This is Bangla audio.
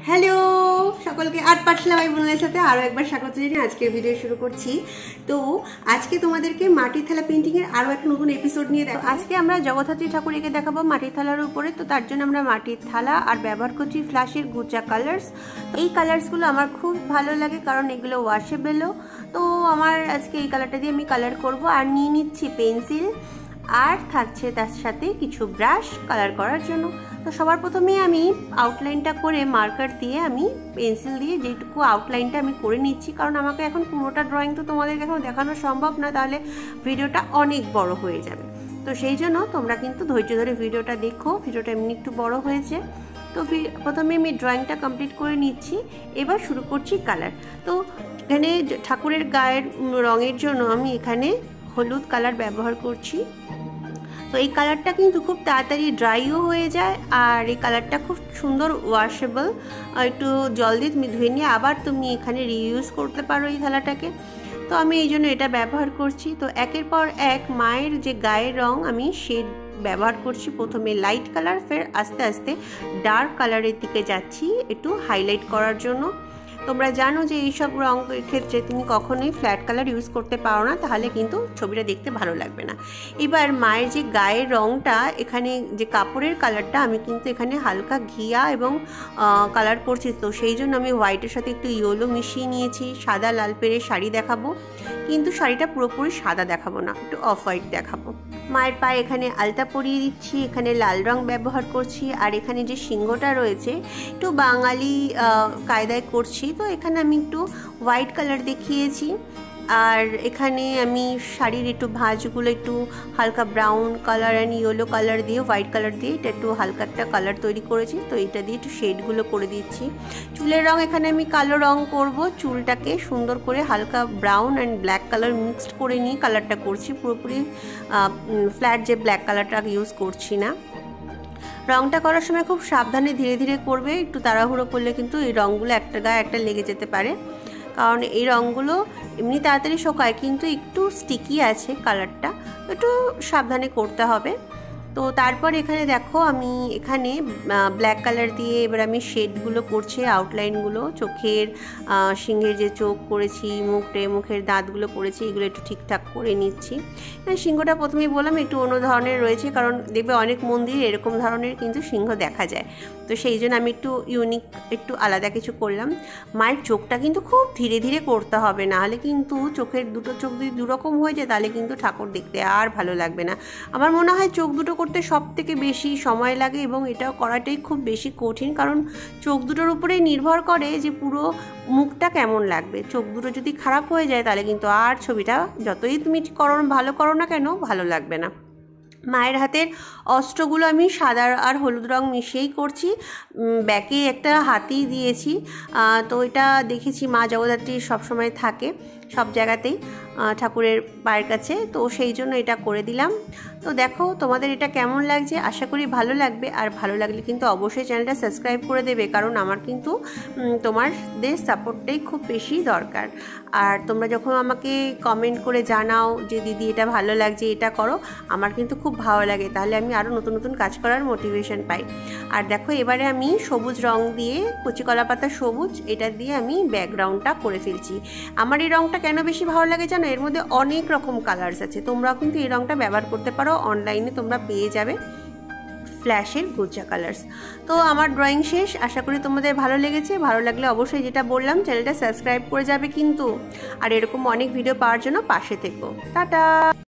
হ্যালো সকলকে আট পাঠলা ভাই বোনদের সাথে আরও একবার স্বাগত জানিয়ে আজকের ভিডিও শুরু করছি। তো আজকে তোমাদেরকে মাটির থালা পেন্টিংয়ের আরও একটা নতুন এপিসোড নিয়ে দেখো। আজকে আমরা জগদ্ধাত্রী ঠাকুরকে দেখাবো মাটির থালার উপরে। তো তার জন্য আমরা মাটির থালা আর ব্যবহার করছি ফ্ল্যাশের গুচা কালার্স। এই কালার্সগুলো আমার খুব ভালো লাগে কারণ এগুলো ওয়াশেবেলও। তো আমার আজকে এই কালারটা দিয়ে আমি কালার করব। আর নিয়ে নিচ্ছি পেন্সিল, আর থাকছে তার সাথে কিছু ব্রাশ কালার করার জন্য। তো সবার প্রথমে আমি আউটলাইনটা করে মার্কার দিয়ে আমি পেন্সিল দিয়ে যেটুকু আউটলাইনটা আমি করে নিচ্ছি, কারণ আমাকে এখন পুরোটা ড্রয়িং তো তোমাদেরকে এখন দেখানো সম্ভব না, তাহলে ভিডিওটা অনেক বড় হয়ে যাবে। তো সেই জন্য তোমরা কিন্তু ধৈর্য ধরে ভিডিওটা দেখো, ভিডিওটা এমনি একটু বড় হয়েছে। তো প্রথমে আমি ড্রয়িংটা কমপ্লিট করে নিচ্ছি, এবার শুরু করছি কালার। তো এখানে ঠাকুরের গায়ের রঙের জন্য আমি এখানে হলুদ কালার ব্যবহার করছি। তো এই কালারটা কিন্তু খুব তাড়াতাড়ি ড্রাইও হয়ে যায়, আর এই কালারটা খুব সুন্দর ওয়াশেবল। একটু জল দিয়ে তুমি ধুয়ে নিয়ে আবার তুমি এখানে রিইউজ করতে পারো এই থালাটাকে। তো আমি এই জন্য এটা ব্যবহার করছি। তো একের পর এক মায়ের যে গায়ের রং আমি শেড ব্যবহার করছি। প্রথমে লাইট কালার, ফের আস্তে আস্তে ডার্ক কালারের দিকে যাচ্ছি একটু হাইলাইট করার জন্য। তোমরা জানো যে এইসব রঙের ক্ষেত্রে তুমি কখনোই ফ্ল্যাট কালার ইউজ করতে পারো না, তাহলে কিন্তু ছবিটা দেখতে ভালো লাগবে না। এবার মায়ের যে গায়ের রঙটা, এখানে যে কাপড়ের কালারটা আমি কিন্তু এখানে হালকা ঘিয়া এবং কালার করছি। তো সেই জন্য আমি হোয়াইটের সাথে একটু ইয়েলো মিশিয়ে নিয়েছি। সাদা লাল পেরে শাড়ি দেখাবো, কিন্তু শাড়িটা পুরোপুরি সাদা দেখাবো না, একটু অফ হোয়াইট দেখাবো। মায়ের পায়ে এখানে আলতা পরিয়ে দিচ্ছি, এখানে লাল রং ব্যবহার করছি। আর এখানে যে সিংহটা রয়েছে একটু বাঙালি কায়দায় করছি। তো এখানে আমি একটু হোয়াইট কালার দেখিয়েছি। আর এখানে আমি শাড়ির একটু ভাঁজগুলো একটু হালকা brown colour and yellow colour দিয়ে, হোয়াইট কালার দিয়ে এটা একটু হালকা একটা কালার তৈরি করেছি। তো এটা দিয়ে একটু শেডগুলো করে দিচ্ছি। চুলের রং এখানে আমি কালো রং করব। চুলটাকে সুন্দর করে হালকা brown and black colour mixed করে নিয়ে কালারটা করছি। পুরোপুরি ফ্ল্যাট যে ব্ল্যাক কালারটা ইউজ করছি না। রংটা করার সময় খুব সাবধানে ধীরে ধীরে করবে, একটু তাড়াহুড়ো করলে কিন্তু এই রঙগুলো একটা গায়ে একটা লেগে যেতে পারে, কারণ এই রঙগুলো এমনি তাড়াতাড়ি শোকায় কিন্তু একটু স্টিকি আছে কালারটা, একটু সাবধানে করতে হবে। তো তারপর এখানে দেখো আমি এখানে ব্ল্যাক কালার দিয়ে এবার আমি শেডগুলো করছি, আউটলাইনগুলো, চোখের সিংহের যে চোখ করেছি, মুখের দাঁতগুলো করেছি, এগুলো একটু ঠিকঠাক করে নিচ্ছি। সিংহটা প্রথমেই বললাম একটু অন্য ধরনের রয়েছে, কারণ দেখবে অনেক মন্দিরে এরকম ধরনের কিন্তু সিংহ দেখা যায়। তো সেই জন্য আমি একটু ইউনিক, একটু আলাদা কিছু করলাম। মায়ের চোখটা কিন্তু খুব ধীরে ধীরে করতে হবে, নাহলে কিন্তু চোখের দুটো চোখ যদি দুরকম হয়ে যায় তাহলে কিন্তু ঠাকুর দেখতে আর ভালো লাগবে না। আমার মনে হয় চোখ দুটো করতে সব থেকে বেশি সময় লাগে, এবং এটা করাটাই খুব বেশি কঠিন, কারণ চোখ দুটোর উপরেই নির্ভর করে যে পুরো মুখটা কেমন লাগবে। চোখ দুটো যদি খারাপ হয়ে যায় তাহলে কিন্তু আর ছবিটা যতই তুমি ভালো করো না কেন ভালো লাগবে না। মায়ের হাতের অস্ত্রগুলো আমি সাদা আর হলুদ রং মিশিয়েই করছি। ব্যাকে একটা হাতি দিয়েছি। তো এটা দেখেছি মা জগদ্ধাত্রী সবসময় থাকে সব জায়গাতেই ঠাকুরের পায়ের কাছে, তো সেই জন্য এটা করে দিলাম। তো দেখো তোমাদের এটা কেমন লাগছে, আশা করি ভালো লাগবে। আর ভালো লাগলে কিন্তু অবশ্যই চ্যানেলটা সাবস্ক্রাইব করে দেবে, কারণ আমার কিন্তু তোমাদের সাপোর্টটাই খুব বেশি দরকার। আর তোমরা যখন আমাকে কমেন্ট করে জানাও যে দিদি এটা ভালো লাগছে, এটা করো, আমার কিন্তু খুব ভালো লাগে, তাহলে আমি আরও নতুন নতুন কাজ করার মোটিভেশন পাই। আর দেখো এবারে আমি সবুজ রং দিয়ে, কচি কলা পাতা সবুজ, এটা দিয়ে আমি ব্যাকগ্রাউন্ডটা করে ফেলছি। আমার এই রংটা কেন বেশি ভালো লাগে জানো, এর মধ্যে অনেক রকম কালার্স আছে। তোমরাও কিন্তু এই রংটা ব্যবহার করতে পারো, অনলাইনে তোমরা পেয়ে যাবে ফ্ল্যাশের গুচা কালার্স। তো আমার ড্রয়িং শেষ, আশা করি তোমাদের ভালো লেগেছে। ভালো লাগলে অবশ্যই যেটা বললাম চ্যানেলটা সাবস্ক্রাইব করে যাবে কিন্তু, আর এরকম অনেক ভিডিও পাওয়ার জন্য পাশে থেকো। টাটা।